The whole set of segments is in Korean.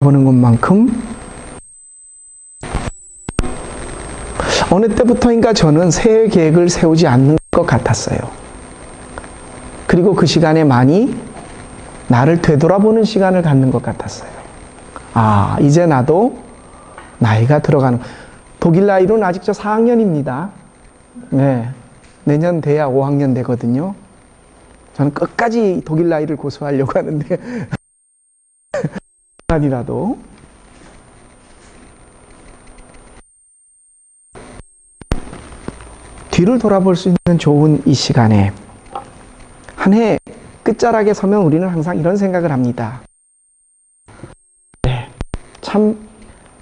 보는 것만큼 어느 때부터인가 저는 새해 계획을 세우지 않는 것 같았어요. 그리고 그 시간에 많이 나를 되돌아보는 시간을 갖는 것 같았어요. 아, 이제 나도 나이가 들어가는, 독일 나이로는 아직 저 4학년입니다. 네, 내년 돼야 5학년 되거든요. 저는 끝까지 독일 나이를 고수하려고 하는데 아니라도 뒤를 돌아볼 수 있는 좋은 이 시간에 한 해 끝자락에 서면 우리는 항상 이런 생각을 합니다. 네, 참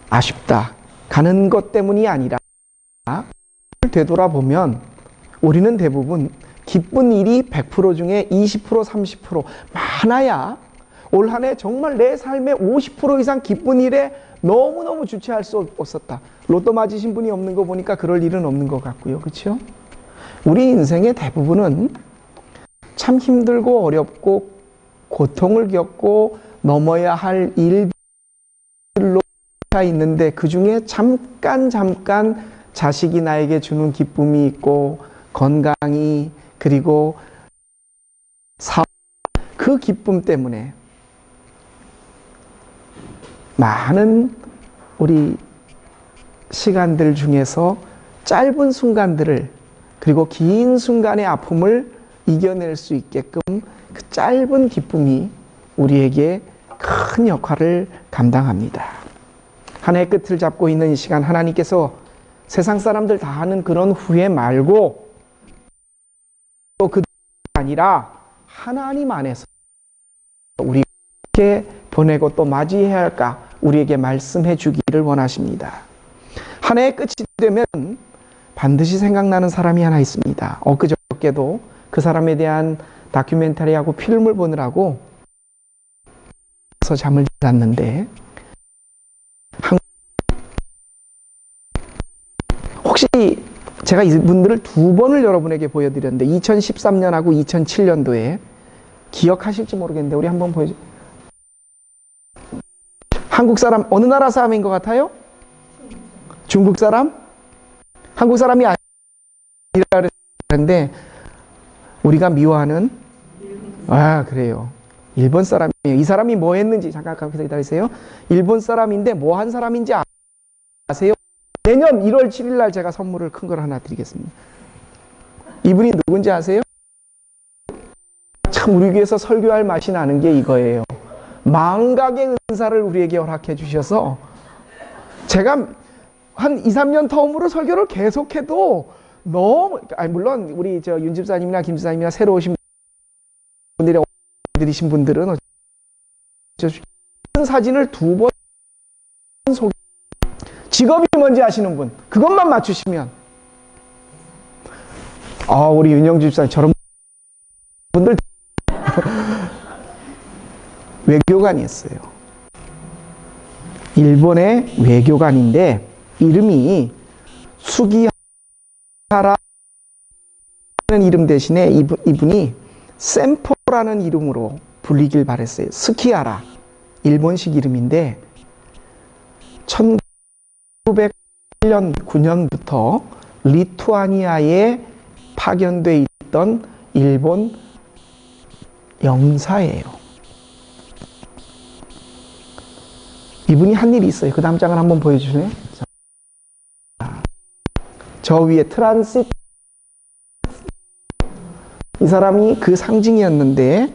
아쉽다. 가는 것 때문이 아니라 되돌아보면 우리는 대부분 기쁜 일이 100% 중에 20%, 30% 많아야 올 한 해 정말 내 삶의 50% 이상 기쁜 일에 너무너무 주체할 수 없었다. 로또 맞으신 분이 없는 거 보니까 그럴 일은 없는 것 같고요. 그렇죠? 우리 인생의 대부분은 참 힘들고 어렵고 고통을 겪고 넘어야 할 일들로 있는데 그 중에 잠깐 자식이 나에게 주는 기쁨이 있고 건강이 그리고 사업 그 기쁨 때문에 많은 우리 시간들 중에서 짧은 순간들을 그리고 긴 순간의 아픔을 이겨낼 수 있게끔 그 짧은 기쁨이 우리에게 큰 역할을 감당합니다. 한 해 끝을 잡고 있는 이 시간 하나님께서 세상 사람들 다 하는 그런 후회 말고 또 그게 아니라 하나님 안에서 우리에게 보내고 또 맞이해야 할까 우리에게 말씀해 주기를 원하십니다. 한 해의 끝이 되면 반드시 생각나는 사람이 하나 있습니다. 엊그저께도 그 사람에 대한 다큐멘터리하고 필름을 보느라고 잠을 잤는데 혹시 제가 이분들을 두 번을 여러분에게 보여드렸는데 2013년하고 2007년도에 기억하실지 모르겠는데 우리 한번 보여줘. 한국 사람 어느 나라 사람인 것 같아요? 중국 사람? 한국 사람이 아니라 그랬는데 우리가 미워하는 그래요. 일본 사람이에요. 이 사람이 뭐 했는지 잠깐 기다리세요. 일본 사람인데 뭐 한 사람인지 아세요? 내년 1월 7일 날 제가 선물을 큰 걸 하나 드리겠습니다. 이분이 누군지 아세요? 참 우리 교회에서 설교할 맛이 나는 게 이거예요. 망각의 은사를 우리에게 허락해 주셔서 제가 한 2, 3년 터움으로 설교를 계속해도 너무 물론 우리 저 윤 집사님이나 김 집사님이나 새로 오신 분들이 들이신 분들은 사진을 두 번 소개 직업이 뭔지 아시는 분 그것만 맞추시면 우리 윤영주 집사님 저런 분들 외교관이었어요. 일본의 외교관인데 이름이 수기하라는 이름 대신에 이분이 센포라는 이름으로 불리길 바랬어요. 스키하라 일본식 이름인데 1908년 9년부터 리투아니아에 파견돼 있던 일본 영사예요. 이분이 한 일이 있어요. 그 다음 장을 한번 보여주실래요? 저 위에 트란sit 이 사람이 그 상징이었는데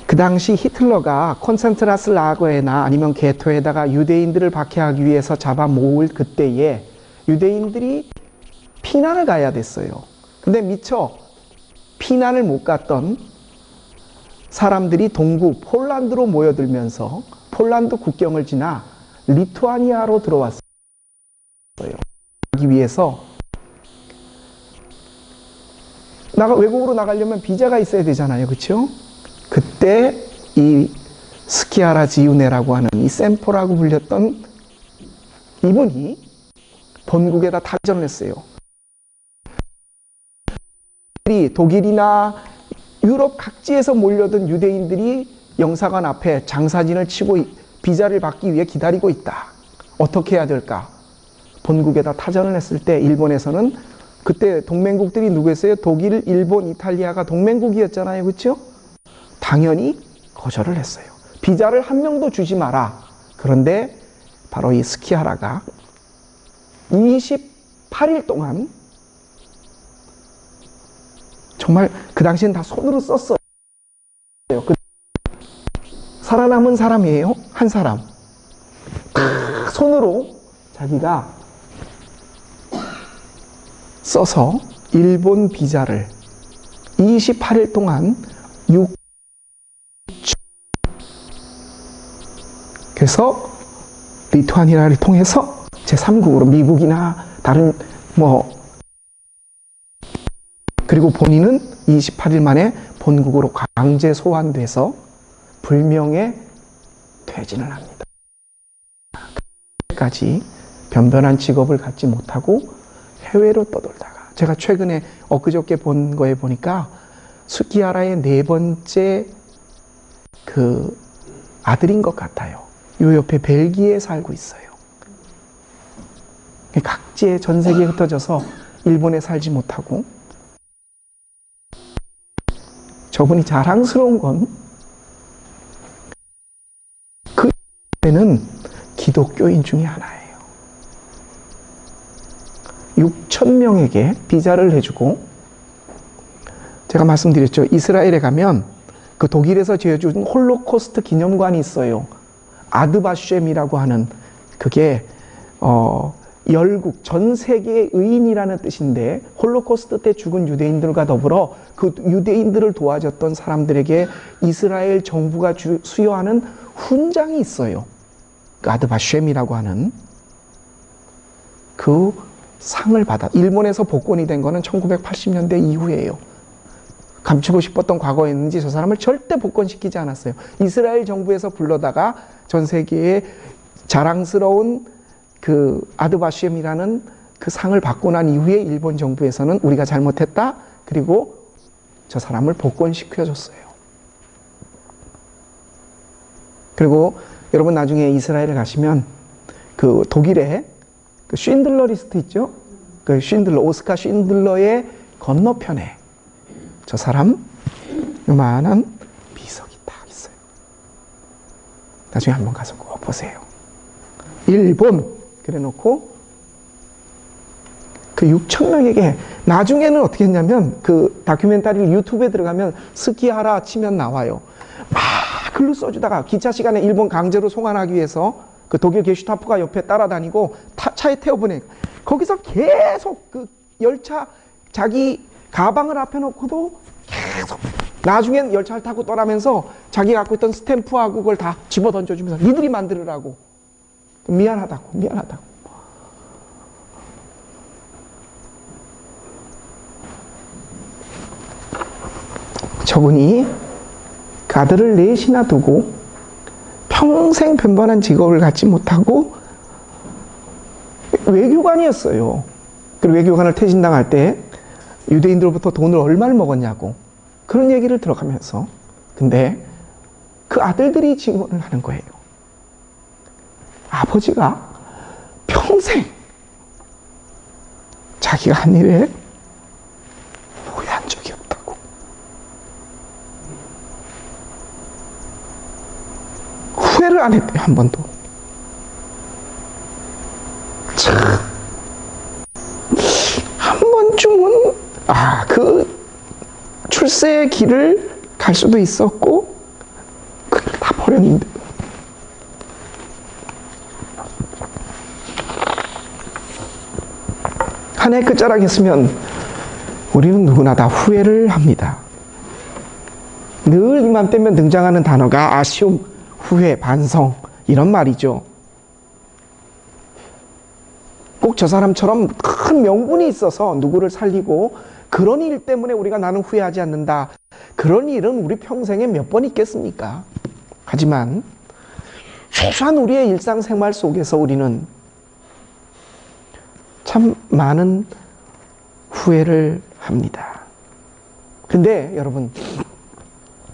그 당시 히틀러가 콘센트라스 라거에나 아니면 게토에다가 유대인들을 박해하기 위해서 잡아 모을 그때에 유대인들이 피난을 가야 됐어요. 근데 미처 피난을 못 갔던 사람들이 동구 폴란드로 모여들면서 폴란드 국경을 지나 리투아니아로 들어왔어요. 하기 위해서 외국으로 나가려면 비자가 있어야 되잖아요. 그렇죠? 그때 이 스키하라 지우네라고 하는 이 센포라고 불렸던 이분이 본국에다 타전을 했어요. 독일이나 유럽 각지에서 몰려든 유대인들이 영사관 앞에 장사진을 치고 비자를 받기 위해 기다리고 있다. 어떻게 해야 될까? 본국에다 타전을 했을 때 일본에서는 그때 동맹국들이 누구였어요? 독일, 일본, 이탈리아가 동맹국이었잖아요. 그렇죠? 당연히 거절을 했어요. 비자를 한 명도 주지 마라. 그런데 바로 이 스키하라가 28일 동안 정말 그 당시엔 다 손으로 썼어요. 살아남은 사람이에요. 한 사람. 손으로 자기가 써서 일본 비자를 28일 동안 그래서 리투아니아를 통해서 제3국으로 미국이나 다른 그리고 본인은 28일 만에 본국으로 강제 소환돼서 불명예 퇴진을 합니다. 까지 변변한 직업을 갖지 못하고 해외로 떠돌다가 제가 최근에 엊그저께 본 거에 보니까 스키하라의 4번째 그 아들인 것 같아요. 요 옆에 벨기에에 살고 있어요. 각지에 전 세계에 흩어져서 일본에 살지 못하고 저분이 자랑스러운 건 그 는 기독교인 중에 하나예요. 6,000명에게 비자를 해주고 제가 말씀드렸죠. 이스라엘에 가면 그 독일에서 지어준 홀로코스트 기념관이 있어요. 아드바셴이라고 하는 그게 열국 전 세계의 의인이라는 뜻인데 홀로코스트 때 죽은 유대인들과 더불어 그 유대인들을 도와줬던 사람들에게 이스라엘 정부가 수여하는 훈장이 있어요. 그 아드바셴이라고 하는 그 상을 받아 일본에서 복권이 된 거는 1980년대 이후예요. 감추고 싶었던 과거였는지 저 사람을 절대 복권시키지 않았어요. 이스라엘 정부에서 불러다가 전 세계에 자랑스러운 그 아드바셴이라는 그 상을 받고 난 이후에 일본 정부에서는 우리가 잘못했다. 그리고 저 사람을 복권시켜줬어요. 그리고 여러분 나중에 이스라엘에 가시면 그 독일에 그 쉰들러 리스트 있죠? 그 쉰들러, 오스카 쉰들러의 건너편에 저 사람 요만한 비석이 딱 있어요. 나중에 한번 가서 꼭 보세요. 일본 그래 놓고 그 6,000명에게 나중에는 어떻게 했냐면 그 다큐멘터리를 유튜브에 들어가면 스키하라 치면 나와요. 막 글로 써주다가 기차 시간에 일본 강제로 송환하기 위해서 그 독일 게슈타포가 옆에 따라다니고 차에 태워보내. 거기서 계속 그 열차 자기 가방을 앞에 놓고도 계속 나중엔 열차를 타고 떠나면서 자기 갖고 있던 스탬프하고 그걸 다 집어 던져주면서 니들이 만들으라고. 미안하다고. 저분이 그 아들을 넷이나 두고 평생 변변한 직업을 갖지 못하고 외교관이었어요. 그리고 외교관을 퇴진당할 때 유대인들로부터 돈을 얼마를 먹었냐고 그런 얘기를 들어가면서 근데 그 아들들이 증언을 하는 거예요. 아버지가 평생 자기가 한 일에 후회한 적이 없다고. 후회를 안 했대요, 한 번도. 참, 한 번쯤은 그 출세의 길을 갈 수도 있었고 그걸 다 버렸는데 한 해 끝자락 했으면 우리는 누구나 다 후회를 합니다. 늘 이맘때면 등장하는 단어가 아쉬움, 후회, 반성 이런 말이죠. 꼭 저 사람처럼 큰 명분이 있어서 누구를 살리고 그런 일 때문에 우리가 나는 후회하지 않는다. 그런 일은 우리 평생에 몇 번 있겠습니까? 하지만 소소한 우리의 일상생활 속에서 우리는 참 많은 후회를 합니다. 근데 여러분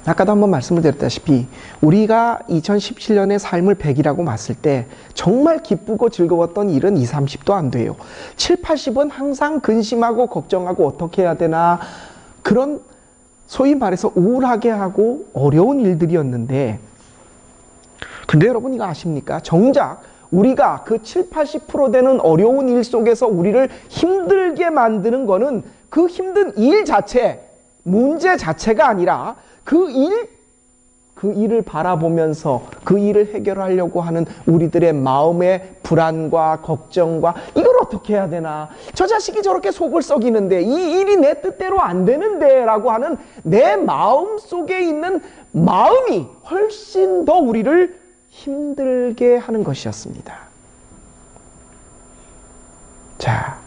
아까도 한번 말씀을 드렸다시피 우리가 2017년의 삶을 100이라고 봤을 때 정말 기쁘고 즐거웠던 일은 20, 30도 안 돼요. 7, 80은 항상 근심하고 걱정하고 어떻게 해야 되나 그런 소위 말해서 우울하게 하고 어려운 일들이었는데, 근데 여러분 이거 아십니까? 정작 우리가 그 7, 80% 되는 어려운 일 속에서 우리를 힘들게 만드는 거는 그 힘든 일 자체, 문제 자체가 아니라 그 일을 바라보면서 그 일을 해결하려고 하는 우리들의 마음의 불안과 걱정과 이걸 어떻게 해야 되나, 저 자식이 저렇게 속을 썩이는데 이 일이 내 뜻대로 안 되는데 라고 하는 내 마음 속에 있는 마음이 훨씬 더 우리를 힘들게 하는 것이었습니다. 자,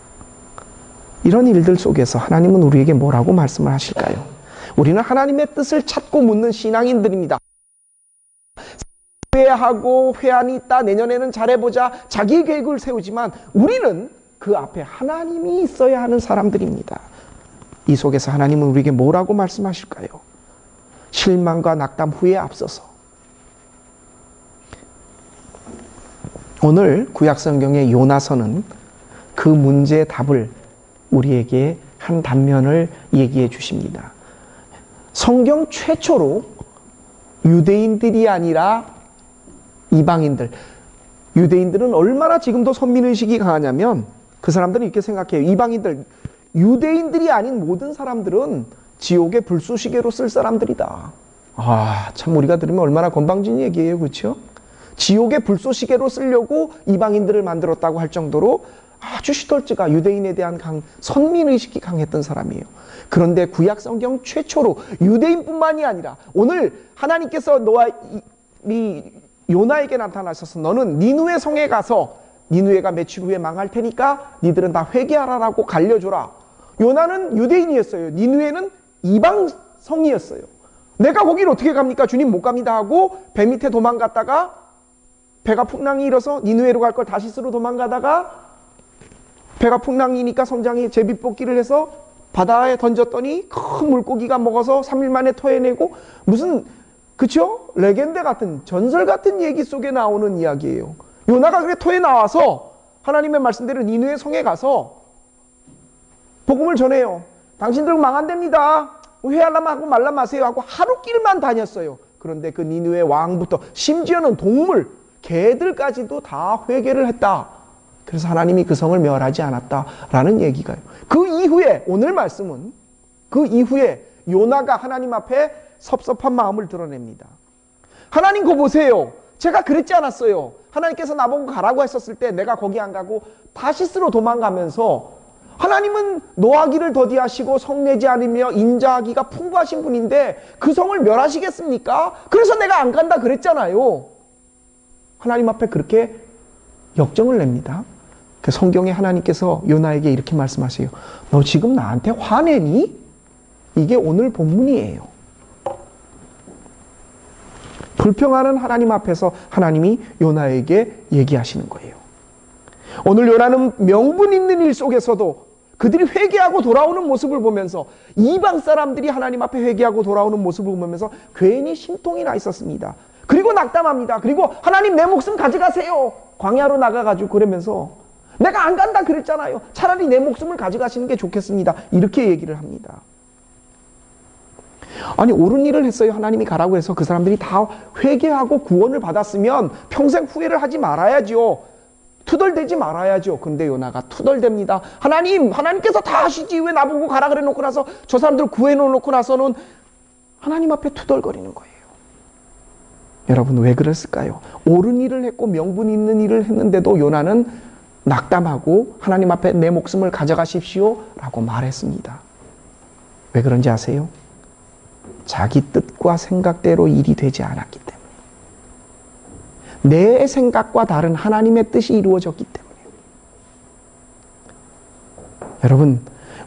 이런 일들 속에서 하나님은 우리에게 뭐라고 말씀을 하실까요? 우리는 하나님의 뜻을 찾고 묻는 신앙인들입니다. 회하고 회한이 있다, 내년에는 잘해보자, 자기 계획을 세우지만 우리는 그 앞에 하나님이 있어야 하는 사람들입니다. 이 속에서 하나님은 우리에게 뭐라고 말씀하실까요? 실망과 낙담 후에 앞서서 오늘 구약성경의 요나서는 그 문제의 답을 우리에게 한 단면을 얘기해 주십니다. 성경 최초로 유대인들이 아니라 이방인들, 유대인들은 얼마나 지금도 선민의식이 강하냐면 그 사람들은 이렇게 생각해요. 이방인들, 유대인들이 아닌 모든 사람들은 지옥의 불쏘시개로 쓸 사람들이다. 아, 참 우리가 들으면 얼마나 건방진 얘기예요, 그렇죠? 지옥의 불쏘시개로 쓰려고 이방인들을 만들었다고 할 정도로 아주 슈톨츠가 유대인에 대한 선민의식이 강했던 사람이에요. 그런데 구약 성경 최초로 유대인뿐만이 아니라 오늘 하나님께서 너와 요나에게 나타나셔서 너는 니누에 성에 가서 니누에가 며칠 후에 망할 테니까 니들은 다 회개하라라고 갈려줘라. 요나는 유대인이었어요. 니누에는 이방 성이었어요. 내가 거기를 어떻게 갑니까? 주님 못 갑니다 하고 배 밑에 도망갔다가 배가 풍랑이 일어서 니누에로 갈 걸 다시스로 도망가다가 배가 풍랑이니까 성장이 제비뽑기를 해서 바다에 던졌더니 큰 물고기가 먹어서 3일 만에 토해내고, 무슨 그쵸? 레겐드 같은, 전설 같은 얘기 속에 나오는 이야기예요. 요나가 그렇게 토해 나와서 하나님의 말씀대로 니느웨 성에 가서 복음을 전해요. 당신들 망한답니다. 회하려면 하고 말라 마세요 하고 하루 길만 다녔어요. 그런데 그 니느웨 왕부터 심지어는 동물, 개들까지도 다 회개를 했다. 그래서 하나님이 그 성을 멸하지 않았다라는 얘기가요. 그 이후에 오늘 말씀은 그 이후에 요나가 하나님 앞에 섭섭한 마음을 드러냅니다. 하나님 그거 보세요. 제가 그랬지 않았어요. 하나님께서 나보고 가라고 했었을 때 내가 거기 안 가고 다시스로 도망가면서, 하나님은 노하기를 더디하시고 성내지 않으며 인자하기가 풍부하신 분인데 그 성을 멸하시겠습니까? 그래서 내가 안 간다 그랬잖아요. 하나님 앞에 그렇게 역정을 냅니다. 성경에 하나님께서 요나에게 이렇게 말씀하세요. 너 지금 나한테 화내니? 이게 오늘 본문이에요. 불평하는 하나님 앞에서 하나님이 요나에게 얘기하시는 거예요. 오늘 요나는 명분 있는 일 속에서도 그들이 회개하고 돌아오는 모습을 보면서, 이방 사람들이 하나님 앞에 회개하고 돌아오는 모습을 보면서 괜히 심통이 나 있었습니다. 그리고 낙담합니다. 그리고 하나님 내 목숨 가져가세요. 광야로 나가가지고 그러면서 내가 안 간다 그랬잖아요. 차라리 내 목숨을 가져가시는 게 좋겠습니다. 이렇게 얘기를 합니다. 아니, 옳은 일을 했어요. 하나님이 가라고 해서 그 사람들이 다 회개하고 구원을 받았으면 평생 후회를 하지 말아야죠. 투덜대지 말아야죠. 근데 요나가 투덜댑니다. 하나님께서 다 하시지 왜 나보고 가라 그래 놓고 나서 저 사람들 구해 놓고 나서는 하나님 앞에 투덜거리는 거예요. 여러분 왜 그랬을까요? 옳은 일을 했고 명분 있는 일을 했는데도 요나는 낙담하고 하나님 앞에 내 목숨을 가져가십시오 라고 말했습니다. 왜 그런지 아세요? 자기 뜻과 생각대로 일이 되지 않았기 때문에, 내 생각과 다른 하나님의 뜻이 이루어졌기 때문에. 여러분,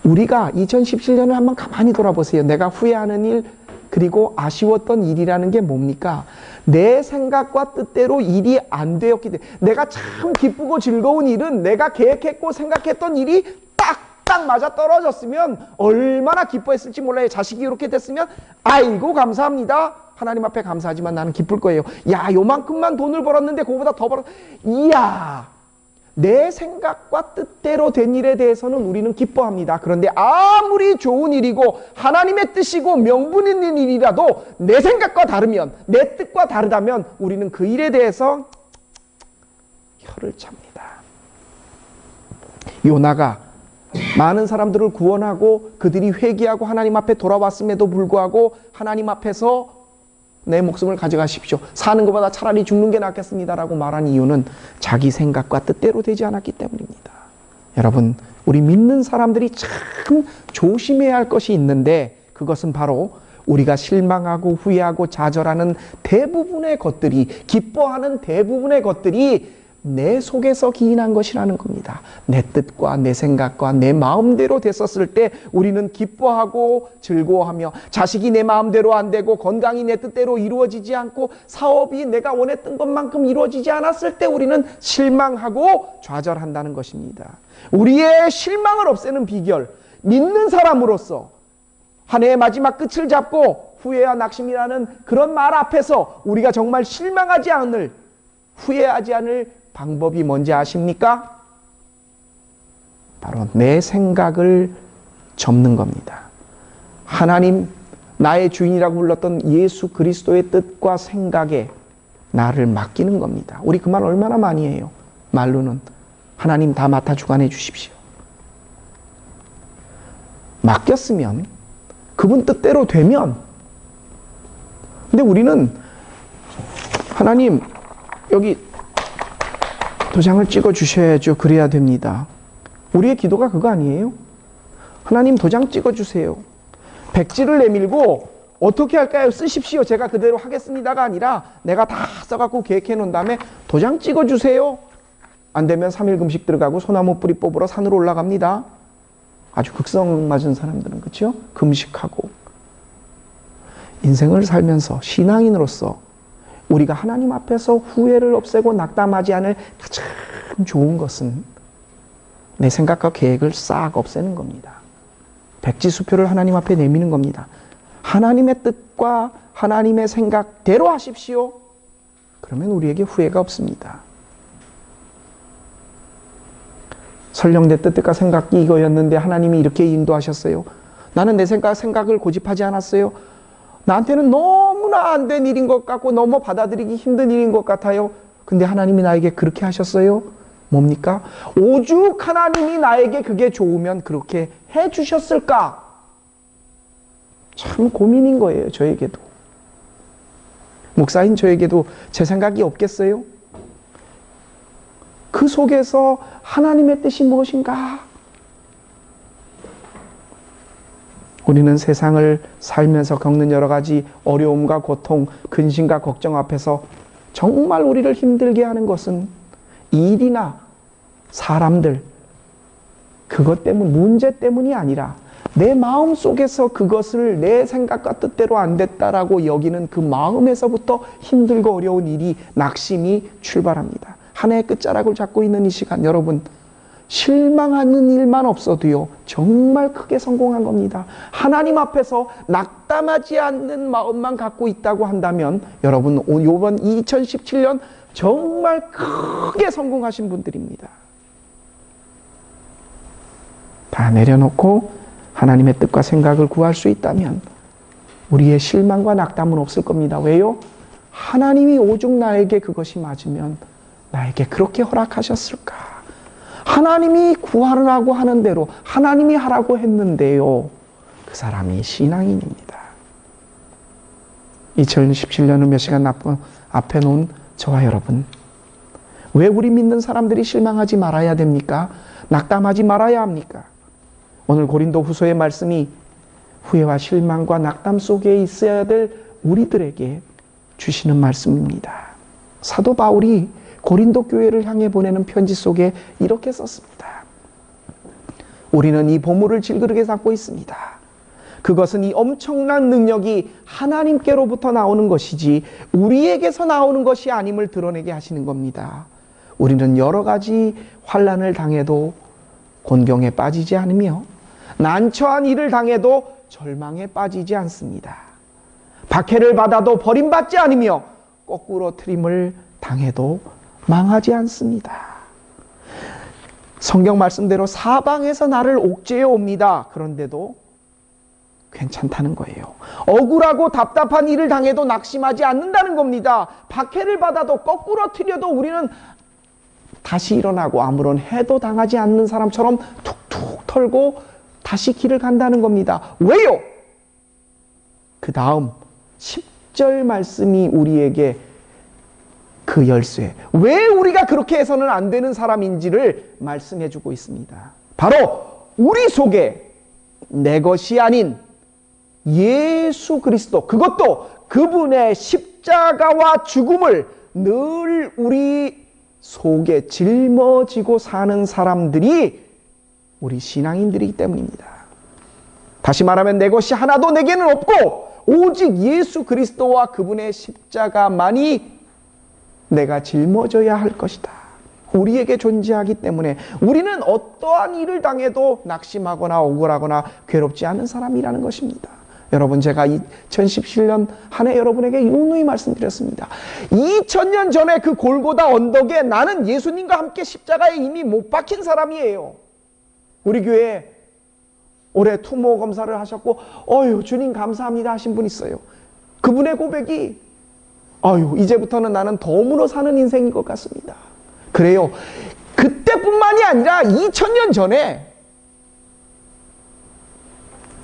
우리가 2017년을 한번 가만히 돌아보세요. 내가 후회하는 일, 그리고 아쉬웠던 일이라는 게 뭡니까? 내 생각과 뜻대로 일이 안 되었기 때문에. 내가 참 기쁘고 즐거운 일은 내가 계획했고 생각했던 일이 딱 딱 맞아 떨어졌으면 얼마나 기뻐했을지 몰라요. 자식이 이렇게 됐으면 아이고 감사합니다. 하나님 앞에 감사하지만 나는 기쁠 거예요. 야, 요만큼만 돈을 벌었는데 그거보다 더 벌었. 이야, 내 생각과 뜻대로 된 일에 대해서는 우리는 기뻐합니다. 그런데 아무리 좋은 일이고 하나님의 뜻이고 명분 있는 일이라도 내 생각과 다르면, 내 뜻과 다르다면 우리는 그 일에 대해서 혀를 찹니다. 요나가 많은 사람들을 구원하고 그들이 회개하고 하나님 앞에 돌아왔음에도 불구하고 하나님 앞에서 내 목숨을 가져가십시오. 사는 것보다 차라리 죽는 게 낫겠습니다라고 말한 이유는 자기 생각과 뜻대로 되지 않았기 때문입니다. 여러분, 우리 믿는 사람들이 참 조심해야 할 것이 있는데 그것은 바로 우리가 실망하고 후회하고 좌절하는 대부분의 것들이, 기뻐하는 대부분의 것들이 내 속에서 기인한 것이라는 겁니다. 내 뜻과 내 생각과 내 마음대로 됐었을 때 우리는 기뻐하고 즐거워하며, 자식이 내 마음대로 안 되고 건강이 내 뜻대로 이루어지지 않고 사업이 내가 원했던 것만큼 이루어지지 않았을 때 우리는 실망하고 좌절한다는 것입니다. 우리의 실망을 없애는 비결, 믿는 사람으로서 한 해의 마지막 끝을 잡고 후회와 낙심이라는 그런 말 앞에서 우리가 정말 실망하지 않을, 후회하지 않을 방법이 뭔지 아십니까? 바로 내 생각을 접는 겁니다. 하나님, 나의 주인이라고 불렀던 예수 그리스도의 뜻과 생각에 나를 맡기는 겁니다. 우리 그 말 얼마나 많이 해요. 말로는 하나님 다 맡아 주관해 주십시오. 맡겼으면, 그분 뜻대로 되면, 근데 우리는 하나님 여기 도장을 찍어 주셔야죠. 그래야 됩니다. 우리의 기도가 그거 아니에요? 하나님 도장 찍어 주세요. 백지를 내밀고 어떻게 할까요? 쓰십시오. 제가 그대로 하겠습니다가 아니라 내가 다 써갖고 계획해 놓은 다음에 도장 찍어 주세요. 안 되면 3일 금식 들어가고 소나무 뿌리 뽑으러 산으로 올라갑니다. 아주 극성 맞은 사람들은, 그렇죠? 금식하고. 인생을 살면서 신앙인으로서 우리가 하나님 앞에서 후회를 없애고 낙담하지 않을 가장 좋은 것은 내 생각과 계획을 싹 없애는 겁니다. 백지수표를 하나님 앞에 내미는 겁니다. 하나님의 뜻과 하나님의 생각대로 하십시오. 그러면 우리에게 후회가 없습니다. 설령 내 뜻과 생각이 이거였는데 하나님이 이렇게 인도하셨어요. 나는 내 생각을 고집하지 않았어요. 나한테는 너무나 안 된 일인 것 같고 너무 받아들이기 힘든 일인 것 같아요. 근데 하나님이 나에게 그렇게 하셨어요. 뭡니까? 오죽 하나님이 나에게 그게 좋으면 그렇게 해 주셨을까? 참 고민인 거예요. 저에게도. 목사인 저에게도 제 생각이 없겠어요? 그 속에서 하나님의 뜻이 무엇인가? 우리는 세상을 살면서 겪는 여러 가지 어려움과 고통, 근심과 걱정 앞에서 정말 우리를 힘들게 하는 것은 일이나 사람들, 그것 때문, 문제 때문이 아니라 내 마음 속에서 그것을 내 생각과 뜻대로 안 됐다라고 여기는 그 마음에서부터 힘들고 어려운 일이, 낙심이 출발합니다. 한 해의 끝자락을 잡고 있는 이 시간, 여러분, 실망하는 일만 없어도요, 정말 크게 성공한 겁니다. 하나님 앞에서 낙담하지 않는 마음만 갖고 있다고 한다면 여러분, 이번 2017년 정말 크게 성공하신 분들입니다. 다 내려놓고 하나님의 뜻과 생각을 구할 수 있다면 우리의 실망과 낙담은 없을 겁니다. 왜요? 하나님이 오죽 나에게 그것이 맞으면 나에게 그렇게 허락하셨을까? 하나님이 구하라고 하는 대로 하나님이 하라고 했는데요. 그 사람이 신앙인입니다. 2017년을 몇 시간 앞에 놓은 저와 여러분, 왜 우리 믿는 사람들이 실망하지 말아야 됩니까? 낙담하지 말아야 합니까? 오늘 고린도 후서의 말씀이 후회와 실망과 낙담 속에 있어야 될 우리들에게 주시는 말씀입니다. 사도 바울이 고린도 교회를 향해 보내는 편지 속에 이렇게 썼습니다. 우리는 이 보물을 질그릇에 담고 있습니다. 그것은 이 엄청난 능력이 하나님께로부터 나오는 것이지 우리에게서 나오는 것이 아님을 드러내게 하시는 겁니다. 우리는 여러 가지 환난을 당해도 곤경에 빠지지 않으며 난처한 일을 당해도 절망에 빠지지 않습니다. 박해를 받아도 버림받지 않으며 거꾸로 트림을 당해도 망하지 않습니다. 성경 말씀대로 사방에서 나를 옥죄어 옵니다. 그런데도 괜찮다는 거예요. 억울하고 답답한 일을 당해도 낙심하지 않는다는 겁니다. 박해를 받아도 거꾸로 튀려도 우리는 다시 일어나고 아무런 해도 당하지 않는 사람처럼 툭툭 털고 다시 길을 간다는 겁니다. 왜요? 그 다음 10절 말씀이 우리에게 그 열쇠, 왜 우리가 그렇게 해서는 안 되는 사람인지를 말씀해 주고 있습니다. 바로 우리 속에 내 것이 아닌 예수 그리스도, 그것도 그분의 십자가와 죽음을 늘 우리 속에 짊어지고 사는 사람들이 우리 신앙인들이기 때문입니다. 다시 말하면 내 것이 하나도 내게는 없고 오직 예수 그리스도와 그분의 십자가만이 내가 짊어져야 할 것이다. 우리에게 존재하기 때문에 우리는 어떠한 일을 당해도 낙심하거나 억울하거나 괴롭지 않은 사람이라는 것입니다. 여러분, 제가 2017년 한 해 여러분에게 누누이 말씀드렸습니다. 2000년 전에 그 골고다 언덕에 나는 예수님과 함께 십자가에 이미 못 박힌 사람이에요. 우리 교회에 올해 투모 검사를 하셨고 주님 감사합니다 하신 분 있어요. 그분의 고백이 이제부터는 나는 덤으로 사는 인생인 것 같습니다. 그래요. 그때뿐만이 아니라 2000년 전에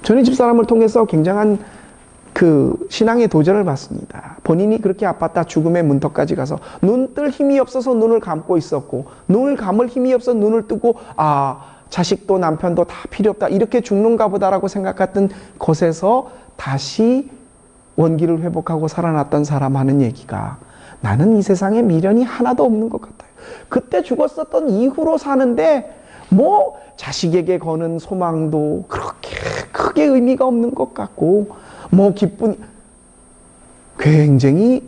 저희 집사람을 통해서 굉장한 그 신앙의 도전을 받습니다. 본인이 그렇게 아팠다 죽음의 문턱까지 가서 눈 뜰 힘이 없어서 눈을 감고 있었고, 눈을 감을 힘이 없어서 눈을 뜨고 자식도 남편도 다 필요 없다, 이렇게 죽는가 보다라고 생각했던 곳에서 다시 원기를 회복하고 살아났던 사람 하는 얘기가, 나는 이 세상에 미련이 하나도 없는 것 같아요. 그때 죽었었던 이후로 사는데 자식에게 거는 소망도 그렇게 크게 의미가 없는 것 같고, 기쁜, 굉장히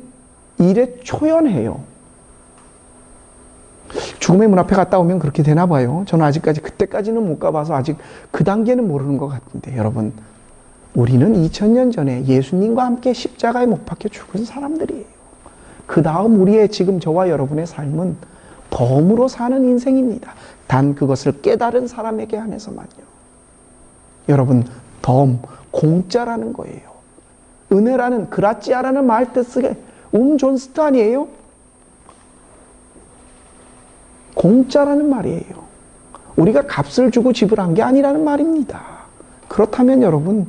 일에 초연해요. 죽음의 문 앞에 갔다 오면 그렇게 되나 봐요. 저는 아직까지 그때까지는 못 가봐서 아직 그 단계는 모르는 것 같은데, 여러분, 우리는 2000년 전에 예수님과 함께 십자가에 못 박혀 죽은 사람들이에요. 그 다음 우리의 지금 저와 여러분의 삶은 덤으로 사는 인생입니다. 단 그것을 깨달은 사람에게 한해서만요. 여러분, 덤, 공짜라는 거예요. 은혜라는, 그라치아라는 말 뜻에 존스트 아니에요? 공짜라는 말이에요. 우리가 값을 주고 지불한 게 아니라는 말입니다. 그렇다면 여러분,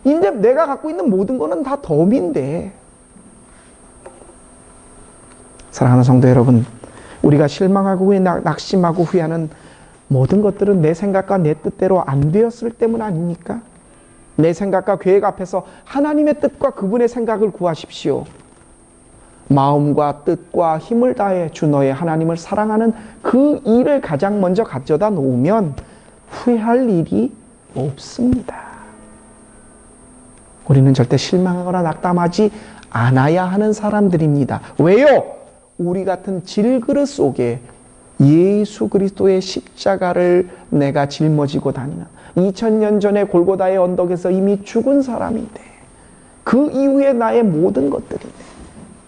이제 내가 갖고 있는 모든 거는 다 덤인데. 사랑하는 성도 여러분, 우리가 실망하고 낙심하고 후회하는 모든 것들은 내 생각과 내 뜻대로 안 되었을 때문 아닙니까? 내 생각과 계획 앞에서 하나님의 뜻과 그분의 생각을 구하십시오. 마음과 뜻과 힘을 다해 주 너의 하나님을 사랑하는 그 일을 가장 먼저 가져다 놓으면 후회할 일이 없습니다. 우리는 절대 실망하거나 낙담하지 않아야 하는 사람들입니다. 왜요? 우리 같은 질그릇 속에 예수 그리스도의 십자가를 내가 짊어지고 다니는, 2000년 전에 골고다의 언덕에서 이미 죽은 사람인데, 그 이후에 나의 모든 것들인데,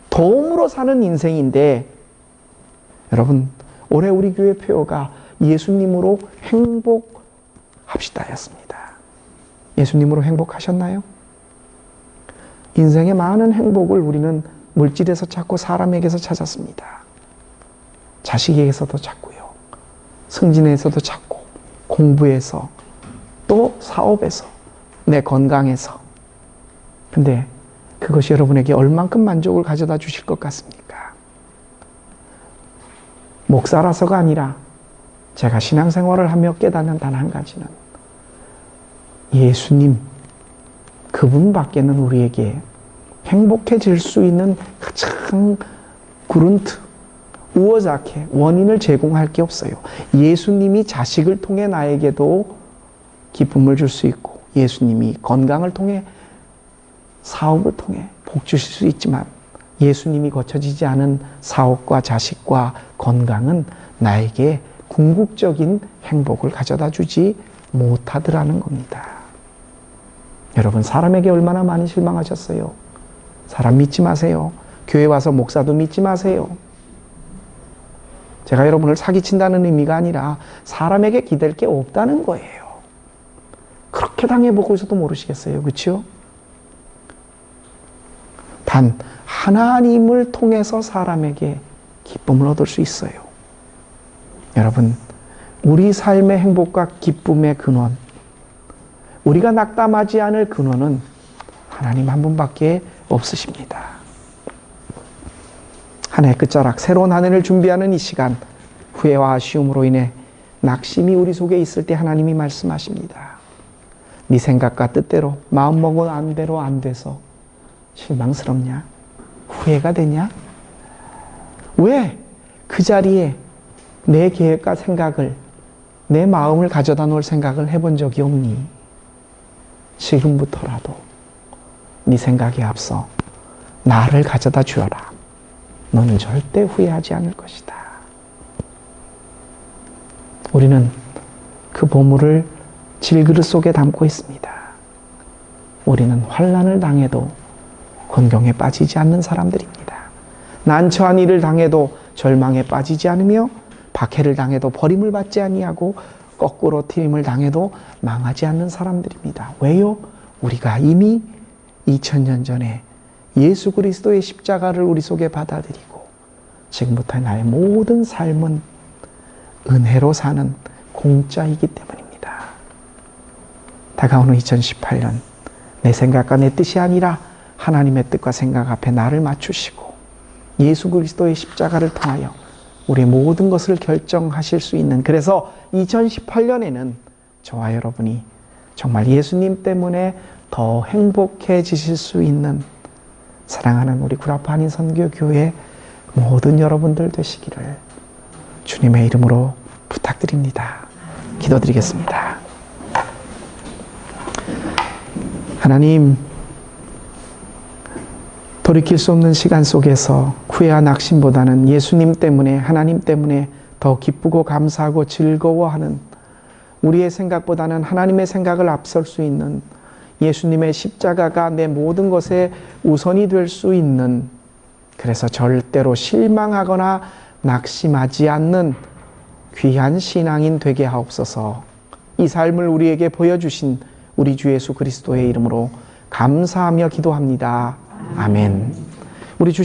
덤으로 사는 인생인데, 여러분, 올해 우리 교회 표어가 예수님으로 행복합시다였습니다. 예수님으로 행복하셨나요? 인생의 많은 행복을 우리는 물질에서 찾고 사람에게서 찾았습니다. 자식에게서도 찾고요, 승진에서도 찾고, 공부에서, 또 사업에서, 내 건강에서. 근데 그것이 여러분에게 얼만큼 만족을 가져다 주실 것 같습니까? 목사라서가 아니라 제가 신앙생활을 하며 깨닫는 단 한 가지는, 예수님, 그분밖에는 우리에게 행복해질 수 있는 가장 그룬트, 우어자케 원인을 제공할 게 없어요. 예수님이 자식을 통해 나에게도 기쁨을 줄 수 있고, 예수님이 건강을 통해, 사업을 통해 복 주실 수 있지만, 예수님이 거쳐지지 않은 사업과 자식과 건강은 나에게 궁극적인 행복을 가져다 주지 못하더라는 겁니다. 여러분, 사람에게 얼마나 많이 실망하셨어요? 사람 믿지 마세요. 교회 와서 목사도 믿지 마세요. 제가 여러분을 사기친다는 의미가 아니라 사람에게 기댈 게 없다는 거예요. 그렇게 당해보고서도 모르시겠어요. 그렇죠? 단 하나님을 통해서 사람에게 기쁨을 얻을 수 있어요. 여러분, 우리 삶의 행복과 기쁨의 근원, 우리가 낙담하지 않을 근원은 하나님 한 분밖에 없으십니다. 한 해 끝자락 새로운 한 해를 준비하는 이 시간, 후회와 아쉬움으로 인해 낙심이 우리 속에 있을 때 하나님이 말씀하십니다. 네 생각과 뜻대로 마음먹은 안대로 안 돼서 실망스럽냐? 후회가 되냐? 왜 그 자리에 내 계획과 생각을, 내 마음을 가져다 놓을 생각을 해본 적이 없니? 지금부터라도 네 생각에 앞서 나를 가져다 주어라. 너는 절대 후회하지 않을 것이다. 우리는 그 보물을 질그릇 속에 담고 있습니다. 우리는 환난을 당해도 곤경에 빠지지 않는 사람들입니다. 난처한 일을 당해도 절망에 빠지지 않으며 박해를 당해도 버림을 받지 아니하고 거꾸로 트임을 당해도 망하지 않는 사람들입니다. 왜요? 우리가 이미 2000년 전에 예수 그리스도의 십자가를 우리 속에 받아들이고 지금부터 나의 모든 삶은 은혜로 사는 공짜이기 때문입니다. 다가오는 2018년, 내 생각과 내 뜻이 아니라 하나님의 뜻과 생각 앞에 나를 맞추시고 예수 그리스도의 십자가를 통하여 우리의 모든 것을 결정하실 수 있는, 그래서 2018년에는 저와 여러분이 정말 예수님 때문에 더 행복해지실 수 있는 사랑하는 우리 구라파 한인 선교교회 모든 여러분들 되시기를 주님의 이름으로 부탁드립니다. 기도드리겠습니다. 하나님, 돌이킬 수 없는 시간 속에서 후회와 낙심보다는 예수님 때문에, 하나님 때문에 더 기쁘고 감사하고 즐거워하는, 우리의 생각보다는 하나님의 생각을 앞설 수 있는 예수님의 십자가가 내 모든 것에 우선이 될 수 있는, 그래서 절대로 실망하거나 낙심하지 않는 귀한 신앙인 되게 하옵소서. 이 삶을 우리에게 보여주신 우리 주 예수 그리스도의 이름으로 감사하며 기도합니다. 아멘. 우리 주